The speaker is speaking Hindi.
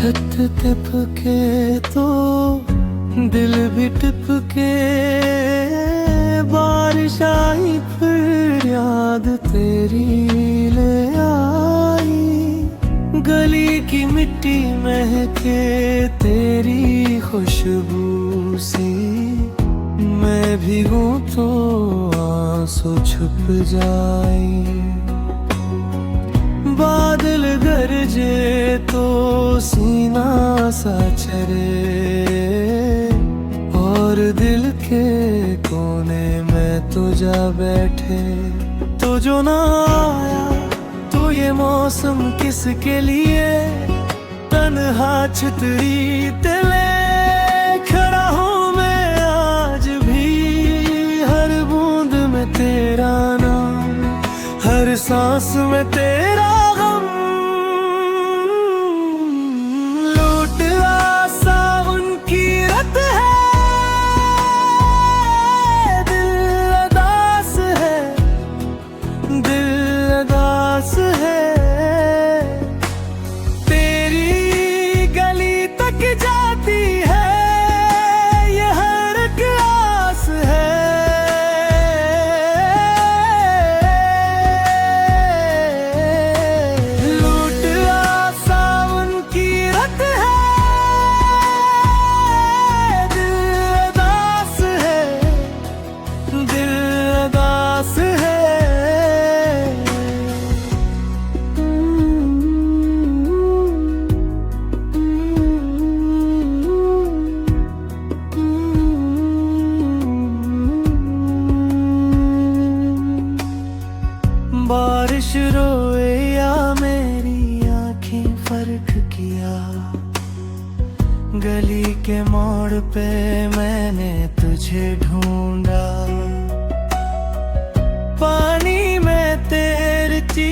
छत टिपके तो दिल भी टिपके, बारिश आई फिर याद तेरी ले आई। गली की मिट्टी महके तेरी खुशबू सी, मैं भीगूं तो आंसू छुप जाए। बादल गरजे तो सीना सा चरे, और दिल के कोने में तो जा बैठे। तो जो ना आया तो ये मौसम किसके लिए, तन्हा छतरी तले खड़ा हूँ मैं आज भी। हर बूंद में तेरा नाम, हर सांस में तेरा गम। लौट आ सावन की रात है, दिल अदास है, दिल अदास है। तेरी गली तक जाती है ये हर एक आस है। लौट आ सावन की रात है, दिल अदास है, दिल अदास है। बारिश रोए या मेरी आंखें फर्क किया, गली के मोड़ पे मैंने तुझे ढूंढा। पानी में तैरती